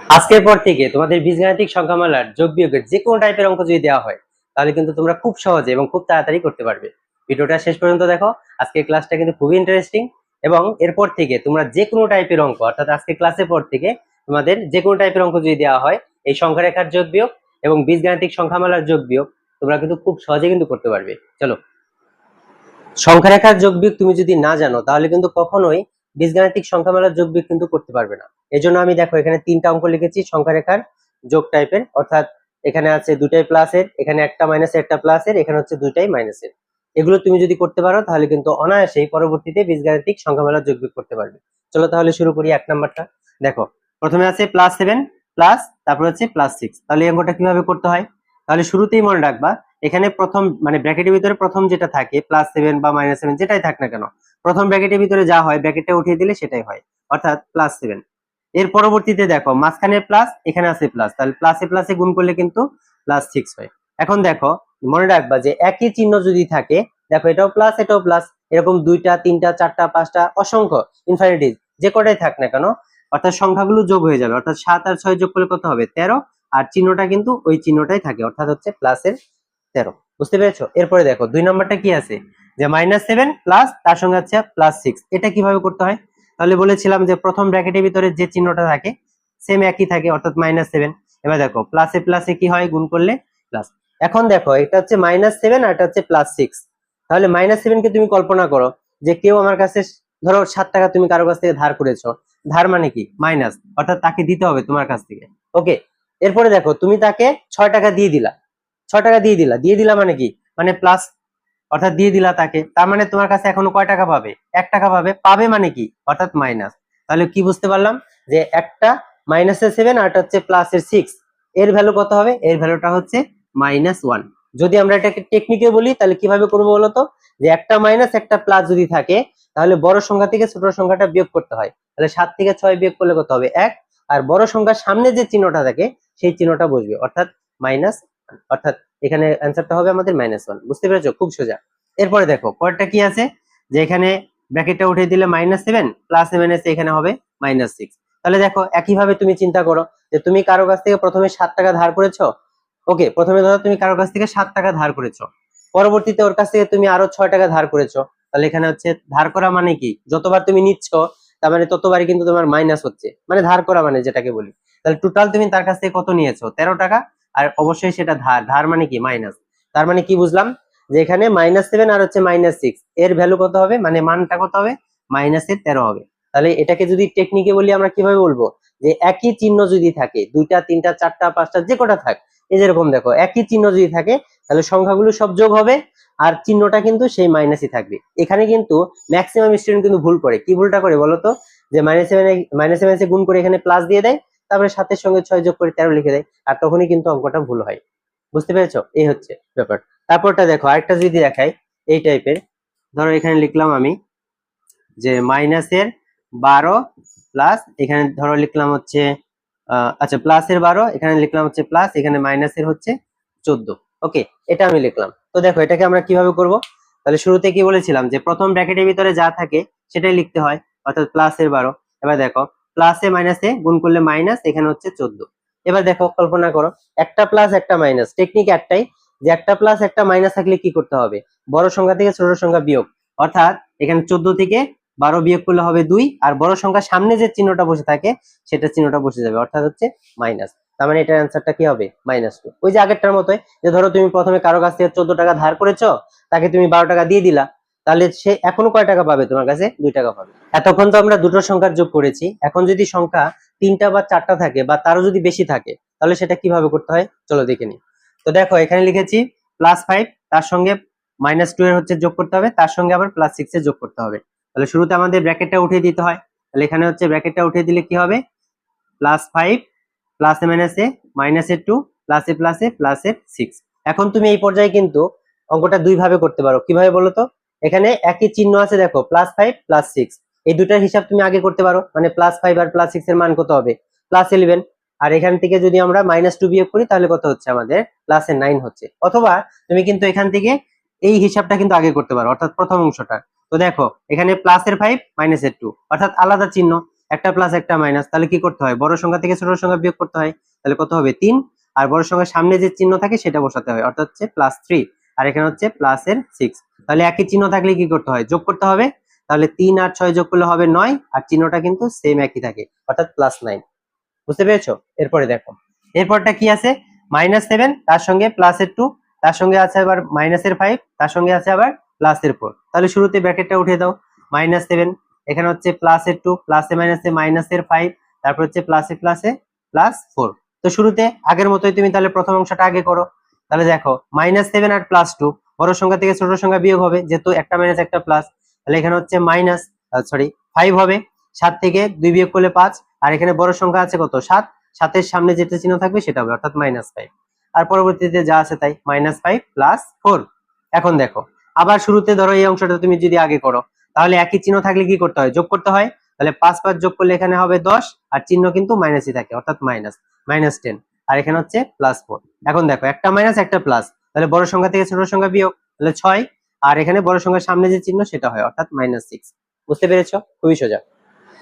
আজকের পর থেকে তোমাদের বীজগাণিতিক সংখ্যামালার যোগ বিয়োগের যে কোনো টাইপের অঙ্ক যদি দেওয়া হয় তাহলে কিন্তু তোমরা খুব সহজে এবং খুব তাড়াতাড়ি করতে পারবে। ভিডিওটা শেষ পর্যন্ত দেখো। আজকের ক্লাসটা কিন্তু খুবই ইন্টারেস্টিং এবং এরপর থেকে তোমরা যে কোনো টাইপের অঙ্ক অর্থাৎ আজকে ক্লাসের পর থেকে তোমাদের যে কোনো টাইপের অঙ্ক যদি দেওয়া হয় এই সংখ্যা রেখার যোগ বিয়োগ এবং বীজগাণিতিক সংখ্যামালার যোগ বিয়োগ তোমরা কিন্তু খুব সহজে কিন্তু করতে পারবে। চলো, সংখ্যা রেখার যোগ বিয়োগ তুমি যদি না জানো তাহলে কিন্তু কখনোই বীজগাণিতিক সংখ্যামালার যোগ বিয়োগ কিন্তু করতে পারবে না। এজন্য আমি দেখো এখানে তিনটা অঙ্ক লিখেছি সংখ্যা রেখার যোগ টাইপের, অর্থাৎ এখানে আছে দুটাই প্লাসের, এখানে একটা মাইনাসের একটা প্লাসের, এখানে হচ্ছে দুটাই মাইনাসের। এগুলো তুমি যদি করতে পারো তাহলে কিন্তু অনায়াসেই পরবর্তীতে বীজগাণিতিক সংখ্যামালার যোগ বিয়োগ করতে পারবে। চলো তাহলে শুরু করি। এক নাম্বারটা দেখো, প্রথমে আছে +7 প্লাস তারপর হচ্ছে +6। তাহলে এই অঙ্কটা কিভাবে করতে হয়? তাহলে শুরুতেই মনে রাখবা এখানে প্রথম মানে ব্র্যাকেটের ভিতরে প্রথম যেটা থাকে +7 বা -7 যেটাই থাক না কেন, প্রথম ব্র্যাকেটের ভিতরে যা হয় ব্র্যাকেটটা উঠিয়ে দিলে সেটাই হয়, অর্থাৎ +7। এর পরবর্তীতে দেখো মাঝখানে প্লাস, এখানে আছে প্লাস, তাহলে প্লাসে প্লাসে গুণ করলে কিন্তু +6 হয়। এখন দেখো মনে রাখবা যে একই চিহ্ন যদি থাকে, দেখো এটাও প্লাস এটাও প্লাস, এরকম দুইটা তিনটা চারটা পাঁচটা অসংখ্য ইনফিনিটি যে কটাই থাক না কেন, অর্থাৎ সংখ্যাগুলো যোগ হয়ে যাবে, অর্থাৎ 7 আর 6 যোগ করলে কত হবে 13, আর চিহ্নটা কিন্তু ওই চিহ্নটাই থাকে, অর্থাৎ হচ্ছে প্লাসের 13। বুঝতে পেরেছো? এরপরে দেখো 2 নাম্বারটা কি আছে, যে -7 প্লাস তার সঙ্গে আছে +6। এটা কিভাবে করতে হয়? তাহলে বলেছিলাম যে প্রথম ব্র্যাকেটের ভিতরে যে চিহ্নটা থাকে সেম একই থাকে, অর্থাৎ -7। এবার দেখো প্লাসে প্লাসে কি হয়, গুণ করলে প্লাস। এখন দেখো এটা হচ্ছে -7 আর এটা হচ্ছে +6। তাহলে -7 কে তুমি কল্পনা করো যে কেউ আমার কাছে, ধরো 7 টাকা তুমি কারো কাছ থেকে ধার করেছো, ধার মানে কি মাইনাস, অর্থাৎ তাকে দিতে হবে তোমার কাছ থেকে। ওকে, এরপরে দেখো তুমি তাকে 6 টাকা দিয়ে দিলা, 6 টাকা দিয়ে দিলা মানে কি, মানে প্লাস, অর্থাৎ দিয়ে দিলা তাকে, তার মানে তোমার কাছে এখনো কয় টাকা পাবে, 1 টাকা পাবে, পাবে মানে কি অর্থাৎ মাইনাস। তাহলে কি বুঝতে পারলাম যে একটা -7 আর একটা হচ্ছে +6, এর ভ্যালু কত হবে, এর ভ্যালুটা হচ্ছে -1। যদি আমরা এটাকে টেকনিকে বলি তাহলে কিভাবে করবো বলতো, যে একটা মাইনাস একটা প্লাস যদি থাকে তাহলে বড় সংখ্যা থেকে ছোট সংখ্যাটা বিয়োগ করতে হয়। তাহলে 7 থেকে 6 বিয়োগ করলে কত হবে 1, আর বড় সংখ্যার সামনে যে চিহ্নটা থাকে সেই চিহ্নটা বসবে, অর্থাৎ মাইনাস, অর্থাৎ এখানে অ্যান্সারটা হবে আমাদের -1। বুঝতে পেরেছো? খুব সোজা। এরপরে দেখো পরেরটা কি আছে, যে এখানে ব্র্যাকেটটা উঠিয়ে দিলে -7 প্লাস মাইনাস এখানে হবে -6। তাহলে দেখো একইভাবে তুমি চিন্তা করো যে তুমি কারো কাছ থেকে প্রথমে 7 টাকা ধার করেছো। ওকে, প্রথমে ধরো তুমি কারো কাছ থেকে 7 টাকা ধার করেছো, পরবর্তীতে ওর কাছ থেকে তুমি আরো 6 টাকা ধার করেছো। তাহলে এখানে হচ্ছে ধার করা মানে কি, যতবার তুমি নিচ্ছ তার মানে ততবারই কিন্তু তোমার মাইনাস হচ্ছে, মানে ধার করা মানে যেটাকে বলি। তাহলে টোটাল তুমি তার কাছ থেকে কত নিয়েছো, 13 টাকা, আর অবশ্যই সেটা ধার, ধার মানে কি মাইনাস। তার মানে কি বুঝলাম, যে এখানে -7 আর হচ্ছে -6 এর ভ্যালু কত হবে, মানে মানটা কত হবে, -13 হবে। তাহলে এটাকে যদি টেকনিকে বলি আমরা কিভাবে বলবো, যে একই চিহ্ন যদি থাকে, দুইটা তিনটা চারটা পাঁচটা যে কটা থাক, এই যেরকম দেখো একই চিহ্ন যদি থাকে তাহলে সংখ্যাগুলো সব যোগ হবে আর চিহ্নটা কিন্তু সেই মাইনাসই থাকবে। এখানে কিন্তু ম্যাক্সিমাম স্টুডেন্ট কিন্তু ভুল করে, কি ভুলটা করে বলতো, যে -7 গুণ করে এখানে প্লাস দিয়ে দেয়, তারপরে 7 এর সঙ্গে 6 যোগ করে 13 লিখে দেয়, আর তখনই কিন্তু অঙ্কটা ভুল হয়। বুঝতে পেরেছো? এই হচ্ছে ব্যাপার। তারপরটা দেখো আরেকটা যদি দেখাই এই টাইপের, ধরো এখানে লিখলাম আমি যে -12 প্লাস, এখানে ধরো লিখলাম হচ্ছে আচ্ছা +12, এখানে লিখলাম হচ্ছে প্লাস, এখানে মাইনাসের হচ্ছে 14। ওকে, এটা আমি লিখলাম। তো দেখো এটাকে আমরা কিভাবে করব, তাহলে শুরুতে কি বলেছিলাম যে প্রথম ব্র্যাকেটের ভিতরে যা থাকে সেটাই লিখতে হয়, অর্থাৎ +12। এবার দেখো প্লাসে মাইনাসে গুণ করলে মাইনাস, এখানে হচ্ছে 14। এবার দেখো কল্পনা করো একটা প্লাস একটা মাইনাস, টেকনিক একটাই, যে একটা প্লাস একটা মাইনাস থাকলে কি করতে হবে, বড় সংখ্যা থেকে ছোট সংখ্যা বিয়োগ, অর্থাৎ এখানে 14 থেকে 12 বিয়োগ করলে হবে 2, আর বড় সংখ্যার সামনে যে চিহ্নটা বসে থাকে সেটা চিহ্নটা বসে যাবে, অর্থাৎ হচ্ছে মাইনাস। তার মানে এটার অ্যান্সারটা কি হবে -2। ওই যে আগেরটার মতোই, যে ধরো তুমি প্রথমে কারো কাছ থেকে 14 টাকা ধার করেছো, তাকে তুমি 12 টাকা দিয়ে দিলা, তাহলে সে এখনো কয় টাকা পাবে, তোমার কাছে 2 টাকা পাবে। এতক্ষণ তো আমরা দুটো সংখ্যার যোগ করেছি, এখন যদি সংখ্যা 3টা বা 4টা থাকে বা তারও যদি বেশি থাকে তাহলে সেটা কিভাবে করতে হয় চলো দেখে নিই। তো দেখো এখানে লিখেছি +5 তার সঙ্গে -2 এর হচ্ছে যোগ করতে হবে, তার সঙ্গে আবার +6 এর যোগ করতে হবে। তাহলে শুরুতে আমাদের ব্র্যাকেটটা উঠিয়ে দিতে হয়, তাহলে এখানে হচ্ছে ব্র্যাকেটটা উঠিয়ে দিলে কি হবে, +5 প্লাসে মাইনাসে -2 প্লাসে প্লাসে প্লাসে 6। এখন তুমি এই পর্যায়ে কিন্তু অঙ্কটা দুই ভাবে করতে পারো, কিভাবে বলো তো, এখানে একই চিহ্ন আছে দেখো +5 +6, এই দুটার হিসাব তুমি আগে করতে পারো, মানে +5 আর +6 এর মান কত হবে, +11। আর এখান থেকে যদি আমরা -2 বিয়োগ করি তাহলে কত হচ্ছে আমাদের +9 হচ্ছে। অথবা তুমি কিন্তু এখান থেকে এই হিসাবটা কিন্তু আগে করতে পারো, অর্থাৎ প্রথম অংশটা। তো দেখো এখানে +5 -2, অর্থাৎ আলাদা চিহ্ন, একটা প্লাস একটা মাইনাস, তাহলে কি করতে হয়, বড় সংখ্যা থেকে ছোট সংখ্যা বিয়োগ করতে হয়। তাহলে কত হবে 3, আর বড় সংখ্যার সামনে যে চিহ্ন থাকে সেটা বসাতে হয়, অর্থাৎ হচ্ছে +3, আর এখানে হচ্ছে প্লাসের 6। তাহলে একই চিহ্ন থাকলে কি করতে হয়, যোগ করতে হবে। তাহলে 3 আর 6 যোগ করলে হবে 9, আর চিহ্নটা কিন্তু সেম একই থাকে, অর্থাৎ +9। বুঝতে পেরেছো? এরপরে দেখো, এরপরটা কি আছে, -7, তার সঙ্গে +2, তার সঙ্গে আছে আবার -5, তার সঙ্গে আছে আবার +4। তাহলে শুরুতে ব্র্যাকেটটা উঠিয়ে দাও। -7, এখানে হচ্ছে +2, প্লাসে মাইনাসে -5, তারপর হচ্ছে প্লাসে প্লাসে +4। তো শুরুতে আগের মতোই তুমি তাহলে প্রথম অংশটা আগে করো। তাহলে দেখো -7 আর +2, বড় সংখ্যা থেকে ছোট সংখ্যা বিয়োগ হবে, যেহেতু একটা মাইনাস একটা প্লাস। তাহলে এখানে হচ্ছে -5 হবে, 7 থেকে 2 বিয়োগ করলে 5, আর এখানে বড় সংখ্যা আছে কত, 7, 7 এর সামনে যেটা চিহ্ন থাকবে সেটা হবে, অর্থাৎ -5। আর পরবর্তীতে যা আছে তাই, -5 +4। এখন দেখো, আবার শুরুতে ধরো এই অংশটা তুমি যদি আগে করো, তাহলে একই চিহ্ন থাকলে কি করতে হয়, যোগ করতে হয়। তাহলে 5 5 যোগ করলে এখানে হবে 10, আর চিহ্ন কিন্তু মাইনাসই থাকে, অর্থাৎ -10, আর এখানে হচ্ছে +4। এখন দেখো, একটা মাইনাস একটা প্লাস, তাহলে বড় সংখ্যা থেকে ছোট সংখ্যা বিয়োগ, তাহলে 6, আর এখানে বড় সংখ্যার সামনে যে চিহ্ন সেটা হয়, অর্থাৎ -6। বুঝতে পেরেছো? খুবই সোজা।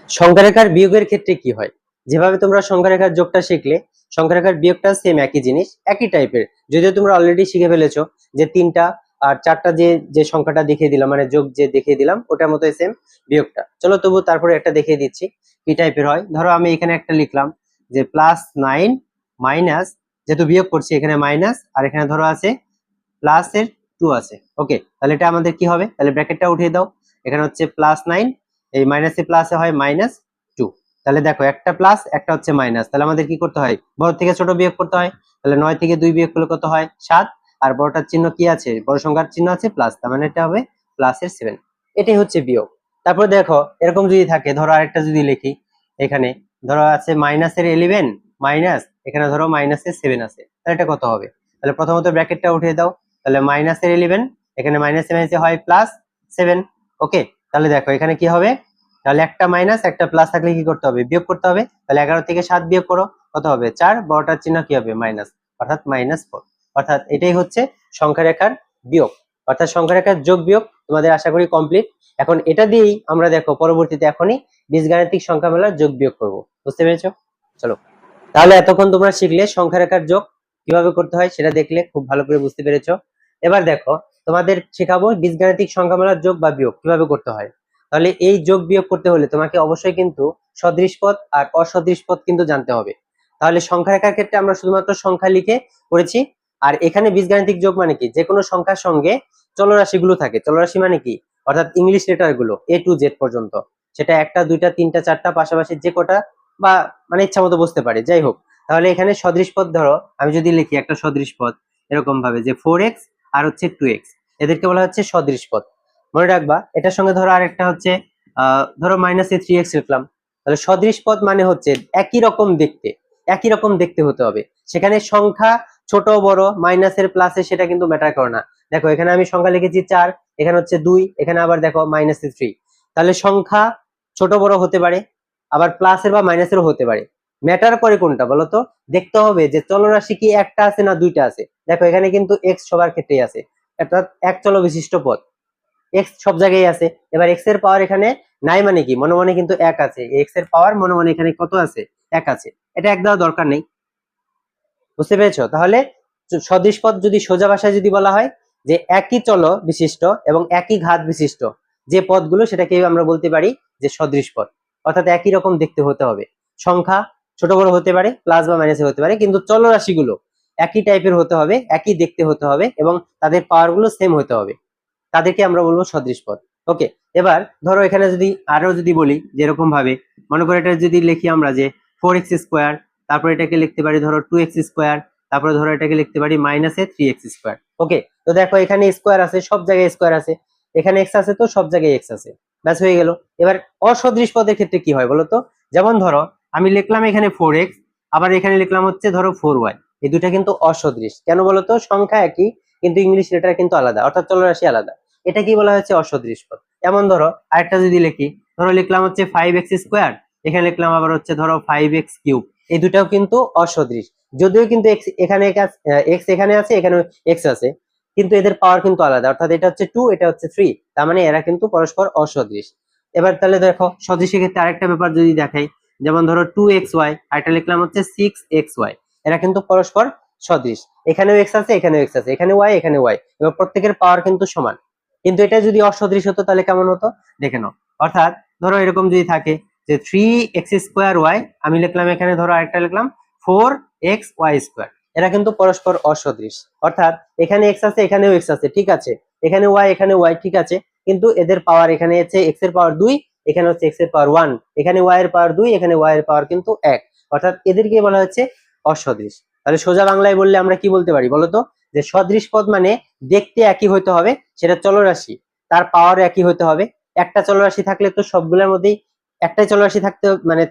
সংখ্যা রেখার বিয়োগের ক্ষেত্রে কি হয়, যেভাবে তোমরা সংখ্যা রেখার যোগটা শিখলে, সংখ্যা রেখার বিয়োগটা সেম একই জিনিস, একই টাইপের। যদিও তোমরা অলরেডি শিখে ফেলেছো যে 3টা আর 4টা যে যে সংখ্যাটা দেখিয়ে দিলাম, মানে যোগ যে দেখিয়ে দিলাম, ওটার মতোই সেম বিয়োগটা। চলো তবু তারপরে একটা দেখিয়ে দিচ্ছি কি টাইপের হয়। ধরো আমি এখানে একটা লিখলাম যে +9 মাইনাস, যেহেতু বিয়োগ করছি এখানে মাইনাস, আর এখানে ধরো আছে প্লাসের 2 আছে। ওকে, তাহলে এটা আমাদের কি হবে, তাহলে ব্র্যাকেটটা উঠিয়ে দাও। এখানে হচ্ছে +9, এই মাইনাসে প্লাসে হয় -2। তাহলে দেখো, একটা প্লাস একটা হচ্ছে মাইনাস, তাহলে আমাদের কি করতে হয়, বড় থেকে ছোট বিয়োগ করতে হয়। তাহলে 9 থেকে 2 বিয়োগ করলে কত হয়, 7, আর বড়টার চিহ্ন কি আছে, বড় সংখ্যার চিহ্ন আছে প্লাস, তার মানে এটা হবে +7। এটাই হচ্ছে বিয়োগ। তারপর দেখো, এরকম যদি থাকে, ধরো আরেকটা যদি লিখি, এখানে ধরো আছে -11 মাইনাস, এখানে ধরো -7 আছে, তাহলে এটা কত হবে। তাহলে প্রথমত ব্র্যাকেটটা উঠিয়ে দাও। তাহলে -11, এখানে মাইনাসে মাইনাসে হয় +7। ওকে, তাহলে দেখো এখানে কি হবে, তাহলে একটা মাইনাস একটা প্লাস থাকলে কি করতে হবে, বিয়োগ করতে হবে। তাহলে 11 থেকে 7 বিয়োগ করো, কত হবে 4, বড়টার চিহ্ন কি হবে, মাইনাস, অর্থাৎ -4। অর্থাৎ এটাই হচ্ছে সংখ্যা রেখার বিয়োগ, অর্থাৎ সংখ্যা রেখার যোগ বিয়োগ তোমাদের আশা করি কমপ্লিট। এখন এটা দিয়েই আমরা দেখো পরবর্তীতে এখনই বীজগাণিতিক সংখ্যা মেলার যোগ বিয়োগ করব। বুঝতে পেরেছো? চলো, তাহলে এতক্ষণ তোমরা শিখলে সংখ্যা রেখার যোগ কিভাবে করতে হয়, সেটা দেখলে খুব ভালো করে বুঝতে পেরেছো। এবার দেখো, তোমাদের শেখাবো বীজগাণিতিক সংখ্যামালার যোগ বা বিয়োগ কিভাবে করতে হয়। তাহলে এই যোগ বিয়োগ করতে হলে তোমাকে অবশ্যই কিন্তু সদৃশ পদ আর অসদৃশ পদ কিন্তু জানতে হবে। তাহলে সংখ্যা রেখার ক্ষেত্রে আমরা শুধুমাত্র সংখ্যা লিখে করেছি, আর এখানে বীজগাণিতিক যোগ মানে কি, যে কোনো সংখ্যার সঙ্গে চলরাশিগুলো থাকে। চলরাশি মানে কি, অর্থাৎ ইংলিশ লেটার গুলো A to Z পর্যন্ত, সেটা একটা দুইটা তিনটা চারটা পাশাপাশি যে কটা বা মানে ইচ্ছা মতো বসতে পারে, যাই হোক। তাহলে এখানে সদৃশ পদ, ধরো আমি যদি লিখি একটা সদৃশ পদ এরকম ভাবে যে 4x আর হচ্ছে 2x, এদেরকে বলা হচ্ছে সদৃশ পদ। মনে রাখবা, এটার সঙ্গে ধরো আরেকটা হচ্ছে ধরো -3x লিখলাম। তাহলে সদৃশ পদ মানে হচ্ছে একই রকম দেখতে হতে হবে। সেখানে সংখ্যা ছোট বড় মাইনাসের প্লাসে সেটা কিন্তু ম্যাটার করে না। দেখো এখানে আমি সংখ্যা লিখেছি 4, এখানে হচ্ছে 2, এখানে আবার দেখো -3। তাহলে সংখ্যা ছোট বড় হতে পারে, আবার প্লাসের বা মাইনাসেরও হতে পারে। ম্যাটার করে কোনটা বলতো, দেখতে হবে যে চলরাশি কি একটা আছে না দুইটা আছে। দেখো এখানে কিন্তু x সবার ক্ষেত্রেই আছে, অর্থাৎ এক চল বিশিষ্ট পদ, x সব জায়গায় আছে। এবার x এর পাওয়ার এখানে নাই মানে কি, মনে মনে কিন্তু 1 আছে, x এর পাওয়ার মনে মনে এখানে কত আছে, 1 আছে। এটা এক দেওয়ার দরকার নেই। বুঝতে পেরেছো? তাহলে সদৃশ পদ যদি সোজা ভাষায় যদি বলা হয় যে একই চল বিশিষ্ট এবং একই ঘাত বিশিষ্ট যে পদগুলো, সেটাকে আমরা বলতে পারি যে সদৃশ পদ। অর্থাৎ একই রকম দেখতে হতে হবে, সংখ্যা ছোট বড় হতে পারে, প্লাস বা মাইনাসে হতে পারে, কিন্তু চলরাশিগুলো একই টাইপের হতে হবে, একই দেখতে হতে হবে, এবং তাদের পাওয়ার গুলো সেম হতে হবে, তাদেরকে আমরা বলবো সদৃশ পদ। ওকে, এবার ধরো এখানে যদি আরো যদি বলি, যেরকম ভাবে মনে করো এটা যদি লিখি আমরা যে 4x², তারপর এটাকে লিখতে পারি ধরো 2x², তারপরে ধরো এটাকে লিখতে পারি -3x²। ওকে, তো দেখো এখানে স্কোয়ার আছে, সব জায়গায় স্কোয়ার আছে, এখানে x আছে তো সব জায়গায় x আছে, ব্যাস হয়ে গেল। এবার অসদৃশ পদের ক্ষেত্রে কি হয় বলতো, যেমন ধরো আমি লিখলাম এখানে 4x, আবার এখানে লিখলাম হচ্ছে ধরো 4y, এই দুটা কিন্তু অসদৃশ। কেন বলতো, সংখ্যা একই কিন্তু ইংলিশ লেটার কিন্তু আলাদা, অর্থাৎ চলরাশি আলাদা। এটা কি বলা হচ্ছে, অসদৃশ পদ। এমন ধরো আরেকটা যদি লিখি, ধরো লিখলাম হচ্ছে 5x², এখানে লিখলাম আবার হচ্ছে ধরো 5x³, এই দুটাও কিন্তু অসদৃশ। যদিও কিন্তু x এখানে x এখানে আছে, এখানে x আছে, কিন্তু এদের পাওয়ার কিন্তু আলাদা, অর্থাৎ এটা হচ্ছে 2, এটা হচ্ছে 3, তার মানে এরা কিন্তু পরস্পর অসদৃশ। এবার তাহলে দেখো সদৃশের ক্ষেত্রে আরেকটা ব্যাপার যদি দেখাই, যেমন ধরো 2xy আর এটা লিখলাম হচ্ছে 6xy, এরা কিন্তু পরস্পর সদৃশ। এখানেও x আছে, এখানেও x আছে, এখানে y, এখানে y, এবং প্রত্যেকের পাওয়ার কিন্তু সমান। কিন্তু এটা যদি অসদৃশ হতো তাহলে কেমন হতো দেখে নাও। অর্থাৎ ধরো এরকম যদি থাকে যে 3x²y, আমি লিখলাম এখানে ধরো আরেকটা লিখলাম 4xy², এরা কিন্তু পরস্পর অসদৃশ। অর্থাৎ এখানে x আছে, এখানেও x আছে, ঠিক আছে, এখানে y, এখানে y, ঠিক আছে, কিন্তু এদের পাওয়ার এখানে হচ্ছে x এর পাওয়ার 2, এখানে হচ্ছে x এর পাওয়ার 1, এখানে y এর পাওয়ার 2, এখানে y এর পাওয়ার কিন্তু 1, অর্থাৎ এদেরকে বলা হচ্ছে অসদৃশ। তাহলে সোজা বাংলায় বললে আমরা কি বলতে পারি বলতো, যে সদৃশ পদ মানে দেখতে একই হতে হবে, সেটা চলরাশি, তার পাওয়ার একই হতে হবে। একটা চলরাশি থাকলে তো সবগুলোর মধ্যেই একটাই চলরাশি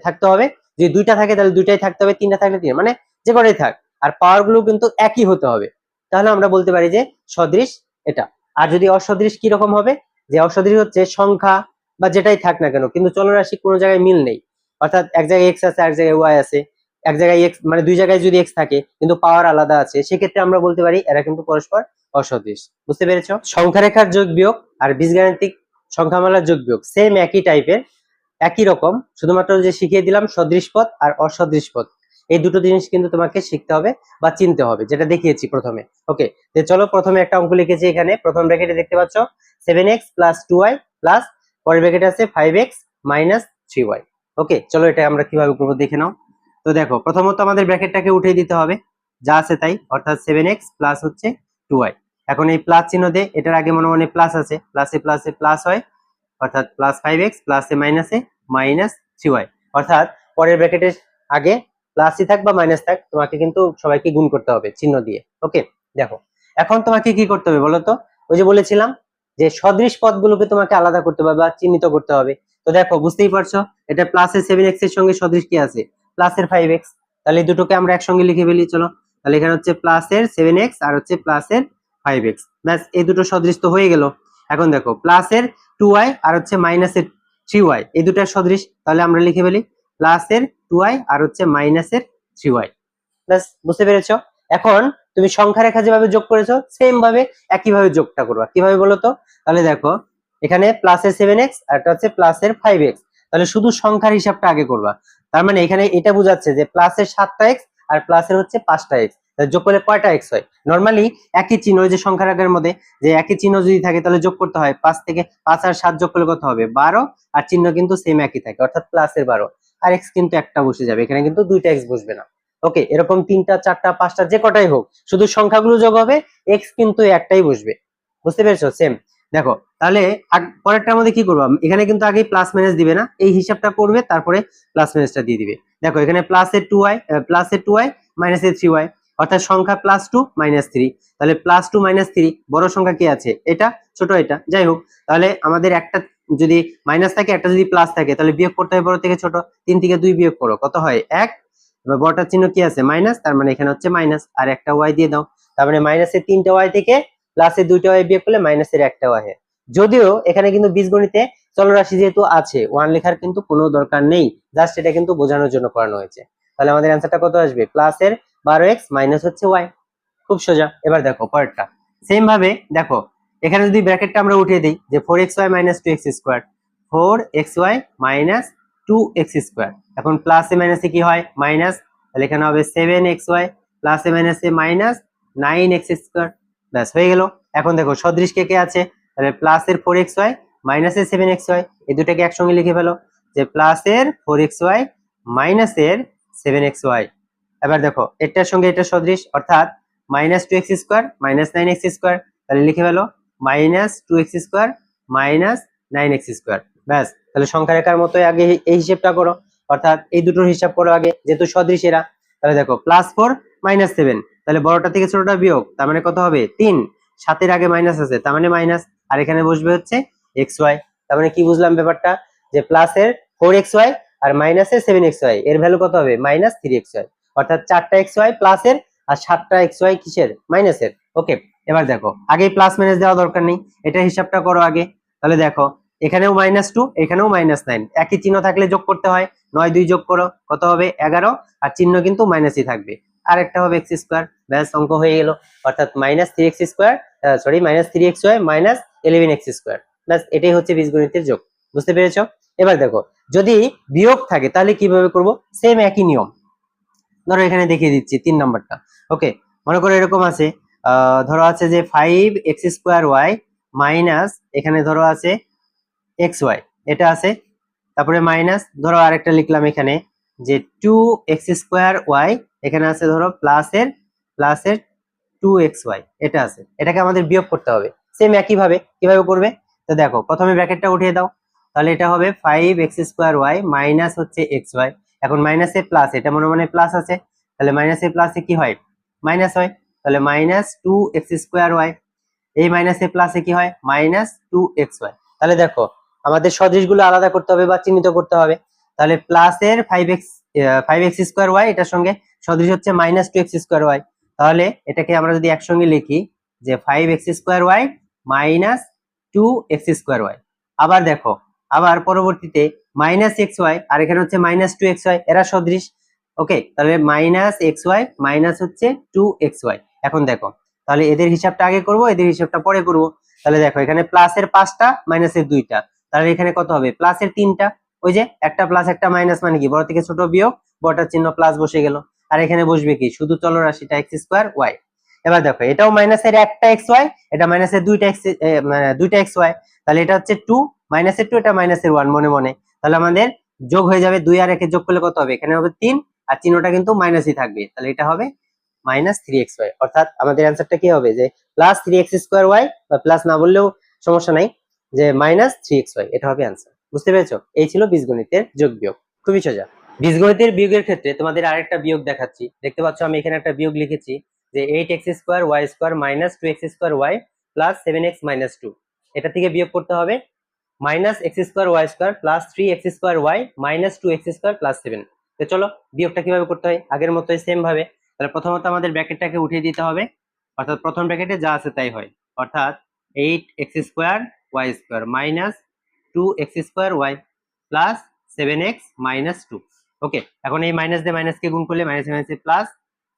থাকতে হবে, যদি দুইটা থাকে তাহলে দুইটাই থাকতে হবে, তিনটা থাকলে তিন, মানে যে কটাই থাক, আর পাওয়ার গুলো কিন্তু একই হতে হবে, তাহলে আমরা বলতে পারি যে সদৃশ এটা। আর যদি অসদৃশ কি রকম হবে, যে অসদৃশ হচ্ছে সংখ্যা বা যেটাই থাক না কেন কিন্তু চলরাশি কোনো জায়গায় মিল নেই, অর্থাৎ এক জায়গায় এক্স আছে, এক জায়গায় ওয়াই আছে, এক জায়গায় এক্স মানে দুই জায়গায় যদি এক্স থাকে কিন্তু পাওয়ার আলাদা আছে, সেক্ষেত্রে আমরা বলতে পারি এরা কিন্তু পরস্পর অসদৃশ। বুঝতে পেরেছো? সংখ্যা রেখার যোগ বিয়োগ আর বীজগাণিতিক সংখ্যামালার যোগ বিয়োগ সেম একই টাইপের, একই রকম, শুধুমাত্র যে শিখিয়ে দিলাম সদৃশ পদ আর অসদৃশ পদ, এই দুটো জিনিস কিন্তু তোমাকে শিখতে হবে বা চিনতে হবে, যেটা দেখিয়েছি প্রথমে। ওকে, তো চলো প্রথমে একটা অঙ্ক লিখেছি, এখানে প্রথম ব্র্যাকেটে দেখতে পাচ্ছ 7x + 2y প্লাস পরের ব্র্যাকেটে আছে 5x - 3y। ওকে, চলো এটা আমরা কিভাবে করবো দেখে নাও। তো দেখো প্রথমত আমাদের ব্র্যাকেটটাকে উঠিয়ে দিতে হবে, যা আছে তাই, অর্থাৎ 7x প্লাস হচ্ছে 2y। এখন এই প্লাস চিহ্ন দিয়ে, এটার আগে মনে মনে প্লাস আছে, প্লাসে প্লাসে প্লাস হয়, অর্থাৎ +5x প্লাসে মাইনাসে -3y, অর্থাৎ পরের ব্র্যাকেটের আগে প্লাসই থাক বা মাইনাস থাক, তোমাকে কিন্তু সবাইকে গুণ করতে হবে চিহ্ন দিয়ে। ওকে, দেখো এখন তোমাকে কি করতে হবে বলো তো, ওই যে বলেছিলাম যে সদৃশ পদগুলোকে তোমাকে আলাদা করতে হবে বা চিহ্নিত করতে হবে। তো দেখো বুঝতেই পারছো, এটা প্লাসের 7x এর সঙ্গে সদৃশ কি আছে, প্লাসের 5x, তাহলে এই দুটোকে আমরা একসঙ্গে লিখে ফেলি, চলো। তাহলে এখানে হচ্ছে প্লাসের 7x আর হচ্ছে প্লাসের 5x, ব্যাস এই দুটো সদৃশ তো হয়ে গেল। এখন দেখো প্লাসের 2y আর হচ্ছে মাইনাসের 3y, এই দুটার সদৃশ, তাহলে আমরা লিখে ফেলি প্লাসের 2y আর হচ্ছে মাইনাসের 3y। ব্যাস, বুঝতে পেরেছো? এখন তুমি সংখ্যা রেখা যেভাবে যোগ করেছো সেম ভাবে একইভাবে যোগটা করবা, কিভাবে বলো তো। তাহলে দেখো এখানে প্লাসের 7x আর এটা হচ্ছে প্লাসের 5x, তাহলে শুধু সংখ্যার হিসাবটা আগে করবা। তার মানে এখানে এটা বোঝাচ্ছে যে প্লাসের 7টা x আর প্লাসের হচ্ছে 5টা x, যোগ করলে কয়টা x হয়। নরমালি একই চিহ্ন, যে সংখ্যা রেখার মধ্যে যে একই চিহ্ন যদি থাকে তাহলে যোগ করতে হয়, 5 থেকে 5 আর 7 যোগ করলে কত হবে 12, আর চিহ্ন কিন্তু সেম একই থাকে, অর্থাৎ প্লাসের 12, আর x কিন্তু একটা বসে যাবে, এখানে কিন্তু দুইটা x বসবে না। ওকে, এরকম 3টা 4টা 5টা যে কটাই হোক, শুধু সংখ্যাগুলো যোগ হবে, x কিন্তু একটাই বসবে। বুঝতে পেরেছো? সেম দেখো, তাহলে পরেরটার মধ্যে কি করবো, এখানে কিন্তু আগে প্লাস মাইনাস দিবে না, এই হিসাবটা করবে তারপরে প্লাস মাইনাসটা দিয়ে দিবে। দেখো এখানে প্লাসের 2y মাইনাসের 3y, অর্থাৎ সংখ্যা +2 -3, তাহলে +2 -3 বড় সংখ্যা কি আছে, এটা, ছোট এটা, যাই হোক, তাহলে আমাদের একটা যদি মাইনাস থাকে একটা যদি প্লাস থাকে তাহলে বিয়োগ করতে হয় বড় থেকে ছোট, 3 থেকে 2 বিয়োগ করো, কত হয় 1, এবার বড়টার চিহ্ন কি আছে মাইনাস, তার মানে এখানে হচ্ছে মাইনাস, আর একটা y দিয়ে দাও, তার মানে মাইনাসের 3টা y থেকে প্লাসের 2টা y বিয়োগ করলে মাইনাসের একটা y। যদিও এখানে কিন্তু বীজগণিতে চলরাশি যেহেতু আছে, 1 লেখার কিন্তু কোনো দরকার নেই, জাস্ট এটা কিন্তু বোঝানোর জন্য করানো হয়েছে। তাহলে আমাদের অ্যান্সারটা কত আসবে, প্লাসের 12x মাইনাস হচ্ছে y। খুব সোজা। এবার দেখো পরেরটা সেম ভাবে দেখো, এখানে যদি ব্র্যাকেটটা আমরা উঠিয়ে দিই যে 4xy - 2x², 4xy - 2x², এখন প্লাসে মাইনাসে কি হয় মাইনাস, তাহলে এখানে হবে 7xy প্লাসে মাইনাসে -9x², ব্যাস হয়ে গেল। এখন দেখো সদৃশ কে কে আছে, তাহলে প্লাসের 4xy মাইনাসের 7xy, এই দুটাকে একসঙ্গে লিখে ফেলো যে প্লাসের 4xy মাইনাসের 7xy। এবার দেখো এটার সঙ্গে এটা সদৃশ, অর্থাৎ -2x² -9x², তাহলে লিখে ফেলো -2x² -9x², ব্যাস। তাহলে সংখ্যা রেখার মতো আগে এই হিসেবটা করো, অর্থাৎ এই দুটোর হিসাব করো আগে, যেহেতু সদৃশ এরা। তাহলে দেখো +4 - 7, তাহলে বড়টা থেকে ছোটটা বিয়োগ, তার মানে কত হবে 3, 7 এর আগে মাইনাস আছে তার মানে মাইনাস, আর এখানে বসবে হচ্ছে xy। তার মানে কি বুঝলাম ব্যাপারটা, যে প্লাসের 4xy আর মাইনাসের 7xy, এর ভ্যালু কত হবে -3xy, অর্থাৎ 4টা xy প্লাসের আর 7টা xy কিসের মাইনাসের। ওকে, এবার দেখো আগে প্লাস মাইনাস দেওয়া দরকার নেই, এটা হিসাবটা করো আগে। তাহলে দেখো এখানেও -2 এখানেও -9, একই চিহ্ন থাকলে যোগ করতে হয়, 9 2 যোগ করো কত হবে 11, আর চিহ্ন কিন্তু মাইনাসই থাকবে, আর একটা হবে x², ব্যাস অঙ্ক হয়ে গেল, অর্থাৎ -3x², সরি -3xy - 11x², ব্যাস এটাই হচ্ছে বীজগণিতের যোগ। বুঝতে পেরেছো? এবার দেখো, যদি বিয়োগ থাকে তাহলে কিভাবে করব? সেম একই নিয়ম। ধরো এখানে দেখিয়ে দিচ্ছি 3 নাম্বারটা। ওকে, মনে করো এরকম আছে, ধরো আছে যে 5x² y মাইনাস, এখানে ধরো আছে xy, এটা আছে। তারপরে মাইনাস, ধরো আরেকটা লিখলাম এখানে যে 2x²y, এখানে আছে ধরো প্লাসের 2xy, এটা আছে। এটাকে আমাদের বিয়োগ করতে হবে সেম একই ভাবে। কিভাবে করবে? তো দেখো, প্রথমে ব্র্যাকেটটা উঠিয়ে দাও, তাহলে এটা হবে 5x² y মাইনাস হচ্ছে xy। এখন মাইনাসে প্লাস, এটা মনে মনে প্লাস আছে, তাহলে মাইনাসে প্লাসে কি হয়? মাইনাস হয়। তাহলে মাইনাস 2x²y, এই মাইনাসে প্লাসে কি হয়? Minus 2xy। তাহলে দেখো, আমাদের সদৃশগুলো আলাদা করতে হবে বা চিহ্নিত করতে হবে। তাহলে প্লাসের 5x² y এটার সঙ্গে সদৃশ হচ্ছে মাইনাস 2x²y। তাহলে এটাকে আমরা যদি একসঙ্গে লিখি যে 5x² y মাইনাস 2x²y। আবার দেখো, আবার পরবর্তীতে মাইনাস xy, আর এখানে হচ্ছে মাইনাস 2xy, এরা সদৃশ। ওকে, তাহলে মাইনাস xy মাইনাস হচ্ছে 2xy। এখন দেখো, তাহলে এদের হিসাবটা আগে করব, এদের হিসাবটা পরে করব। তাহলে দেখো, এখানে প্লাসের 5টা মাইনাসের 2টা, তাহলে এখানে কত হবে? প্লাসের 3টা। ওই যে একটা প্লাস একটা মাইনাস মানে কি? বড় থেকে ছোট বিয়োগ, বড়টার চিহ্ন প্লাস বসে গেল। আর এখানে বসবে কি? শুধু চলরাশিটা x²y। এবার দেখো, এটাও মাইনাসের একটা xy, এটা মাইনাসের 2টা xy, তাহলে এটা হচ্ছে 2 মাইনাসের 2, এটা মাইনাসের 1 মনে মনে। তাহলে আমাদের যোগ হয়ে যাবে, 2 আর 1 যোগ করলে কত হবে? এখানে হবে 3, আর চিহ্নটা কিন্তু মাইনাসই থাকবে, তাহলে এটা হবে -3xy। অর্থাৎ আমাদের অ্যান্সারটা কি হবে? যে +3x²y, বা প্লাস না বললেও সমস্যা নাই, যে -3xy, এটা হবে অ্যান্সার। বুঝতে পেরেছো? এই ছিল বীজগণিতের যোগ বিয়োগ, খুবই সোজা। বীজগণিতের বিয়োগের ক্ষেত্রে তোমাদের আরেকটা বিয়োগ দেখাচ্ছি। দেখতে পাচ্ছ আমি এখানে একটা বিয়োগ লিখেছি যে 8x² y² -2x² y +7x - 2। এটা থেকে বিয়োগ করতে হবে -x² y² +3x² y -2x² +7। তো চলো বিয়োগটা কিভাবে করতে হয়, আগের মতোই সেম ভাবে। তাহলে প্রথমত আমাদের ব্র্যাকেটটাকে উঠিয়ে দিতে হবে, অর্থাৎ প্রথম ব্র্যাকেটে যা আছে তাই হয়, অর্থাৎ 8x² y² -2x² y +7x - 2। ওকে, এখন এই মাইনাস দিয়ে মাইনাসকে গুণ করলে মাইনাস মাইনাসে প্লাস,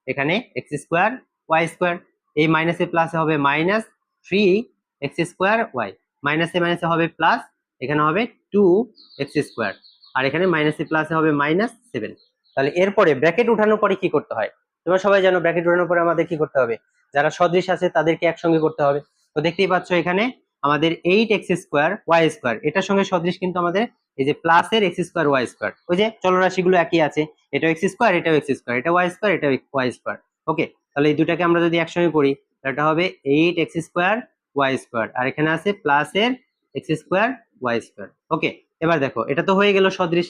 এখানে x²y², এই মাইনাসে প্লাসে হবে -3x²y, মাইনাসে মাইনাসে হবে প্লাস, এখানে হবে 2x², আর এখানে মাইনাসে প্লাসে হবে -7। তাহলে এরপরে ব্র্যাকেট উঠানোর পরে কি করতে হয়? তোমরা সবাই জানো ব্র্যাকেট উঠানোর পরে আমাদের কি করতে হবে? যারা সদৃশ আছে তাদেরকে একসঙ্গে করতে হবে। তো দেখতেই পাচ্ছ এখানে আমাদের 8x²y², এটার সঙ্গে সদৃশ কিন্তু আমাদের এই যে প্লাসের x²y², ওই যে চলরাশিগুলো একই আছে, এটাও x², এটাও x², এটা y², এটা y²। ওকে, তাহলে এই দুটাকে আমরা যদি একসঙ্গে করি, এটা হবে 8x²y², আর এখানে আছে প্লাসের x²y²। ওকে, এবার দেখো, এটা তো হয়ে গেল সদৃশ।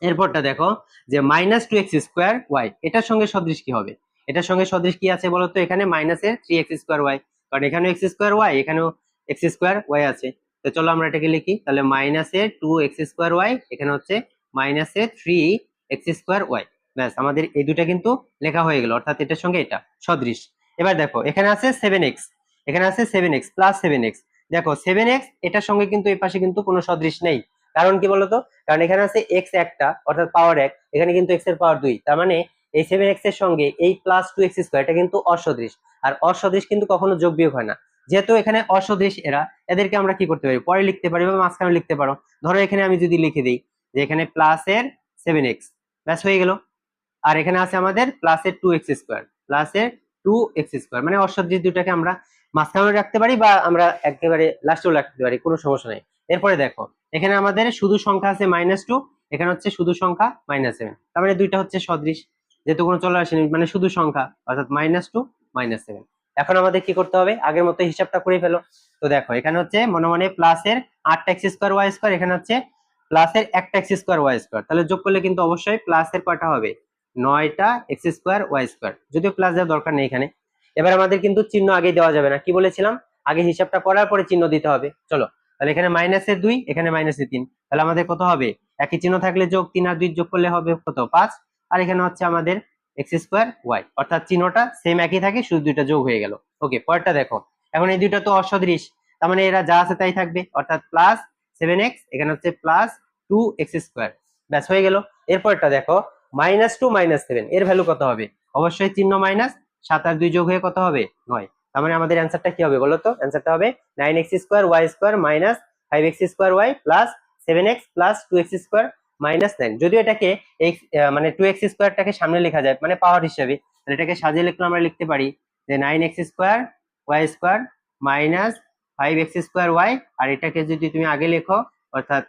এরপরটা দেখো যে -2x²y, এটার সঙ্গে সদৃশ কি হবে? এটার সঙ্গে সদৃশ কি আছে বলতো? এখানে মাইনাসের 3x²y, কারণ এখানেও x²y, এখানেও x²y আছে। তো চলো আমরা এটাকে লিখি, তাহলে মাইনাসের 2x²y, এখানে হচ্ছে মাইনাসের 3x²y। ব্যাস, আমাদের এই দুটা কিন্তু লেখা হয়ে গেল, অর্থাৎ এটার সঙ্গে এটা সদৃশ। এবার দেখো, এখানে আছে 7x, এখানে আছে 7x +7x। দেখো 7x, এটার সঙ্গে কিন্তু এই পাশে কিন্তু কোনো সদৃশ নেই। কারণ কি বলতো? কারণ এখানে আছে x একটা, অর্থাৎ পাওয়ার 1, এখানে কিন্তু x এর পাওয়ার 2, তার মানে এই 7x এর সঙ্গে এই +2x², এটা কিন্তু অসদৃশ। আর অসদৃশ কিন্তু কখনো যোগ বিয়োগ হয় না। যেহেতু এখানে অসদৃশ এরা, এদেরকে আমরা কি করতে পারি? পরে লিখতে পারি বা মাঝখানে লিখতে পারো। ধরো এখানে আমি যদি লিখে দিই যে এখানে প্লাসের 7x, ব্যাস হয়ে গেল। আর এখানে আছে আমাদের প্লাসের 2x², প্লাসের 2x², মানে অসদৃশ দুটাকে আমরা মাঝখানে রাখতে পারি বা আমরা একেবারে লাস্টেও রাখতে পারি, কোনো সমস্যা নেই। এরপরে দেখো, এখানে আমাদের শুধু সংখ্যা আছে -2, এখানে হচ্ছে শুধু সংখ্যা -7, তার মানে দুইটা হচ্ছে সদৃশ, যেহেতু কোনো চলরাশি নেই, মানে শুধু সংখ্যা, অর্থাৎ -2 -7। এখন আমাদের কি করতে হবে? আগের মতো হিসাবটা করে ফেলো। তো দেখো, এখানে হচ্ছে মনে মনে প্লাসের 8x²y², এখানে হচ্ছে প্লাসের একটা x²y², তাহলে যোগ করলে কিন্তু অবশ্যই প্লাসের কয়টা হবে? 9টা x²y², যদিও প্লাস দেওয়ার দরকার নেই এখানে। এবার আমাদের কিন্তু চিহ্ন আগে দেওয়া যাবে না, কি বলেছিলাম? আগে হিসাবটা করার পরে চিহ্ন দিতে হবে। চলো, তাহলে এখানে -2, এখানে -3, তাহলে আমাদের কত হবে? একই চিহ্ন থাকলে যোগ, 3 আর 2 যোগ করলে হবে কত? 5। আর এখানে হচ্ছে আমাদের x²y, অর্থাৎ চিহ্নটা সেম একই থাকে, শুধু দুইটা যোগ হয়ে গেল। ওকে, পরেরটা দেখো, এখন এই দুইটা তো অসদৃশ, তার মানে এরা যা আছে তাই থাকবে, অর্থাৎ +7x, এখানে হচ্ছে +2x², ব্যাস হয়ে গেল। এরপরটা দেখো, -2 -7, এর ভ্যালু কত হবে? অবশ্যই চিহ্ন মাইনাস, 7 আর 2 যোগ হয়ে কত হবে? 9। তার মানে আমাদের অ্যান্সারটা কি হবে বলো তো? অ্যান্সারটা হবে 9x² y² -5x² y 7x plus 2x square minus 9। যদিও এটাকে x মানে 2x স্কোয়ারটাকে সামনে লেখা যায় মানে পাওয়ার হিসাবে, তাহলে এটাকে সাজিয়ে লিখলে আমরা লিখতে পারি যে 9x square y square minus 5x square y, আর এটাকে যদি তুমি আগে লেখো অর্থাৎ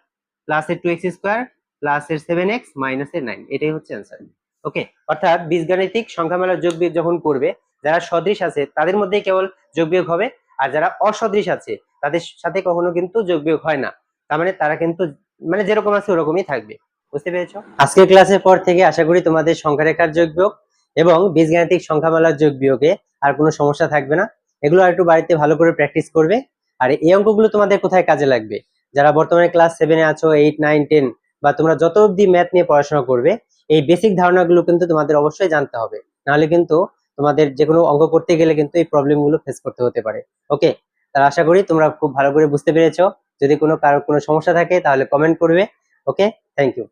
প্লাসের 2x স্কোয়ার প্লাসের 7x মাইনাসের 9, এটাই হচ্ছে অ্যান্সার। ওকে, অর্থাৎ বীজগাণিতিক সংখ্যামালার যোগ বিয়োগ যখন করবে, যারা সদৃশ আছে তাদের মধ্যেই কেবল যোগ বিয়োগ হবে, আর যারা অসদৃশ আছে তাদের সাথে কখনো কিন্তু যোগ বিয়োগ হয় না। তার মানে তারা কিন্তু মানে যেরকম আছে ওরকমই থাকবে। বুঝতে পেরেছো? আজকের ক্লাসের পর থেকে আশা করি তোমাদের সংখ্যা রেখার যোগ বিয়োগ এবং বীজগাণিতিক সংখ্যামালার যোগ বিয়োগে আর কোনো সমস্যা থাকবে না। এগুলো আর একটু বাড়িতে ভালো করে প্র্যাকটিস করবে। আর এই অঙ্কগুলো তোমাদের কোথায় কাজে লাগবে? যারা বর্তমানে ক্লাস 7-এ আছো, 8, 9, 10 বা তোমরা যত অবধি ম্যাথ নিয়ে পড়াশোনা করবে, এই বেসিক ধারণাগুলো কিন্তু তোমাদের অবশ্যই জানতে হবে, নাহলে কিন্তু তোমাদের যে কোনো অঙ্ক করতে গেলে কিন্তু এই প্রবলেমগুলো ফেস করতে হতে পারে। ওকে, তাহলে আশা করি তোমরা খুব ভালো করে বুঝতে পেরেছো। যদি কারোর কোনো সমস্যা থাকে তাহলে কমেন্ট করবে। ওকে, থ্যাংক ইউ।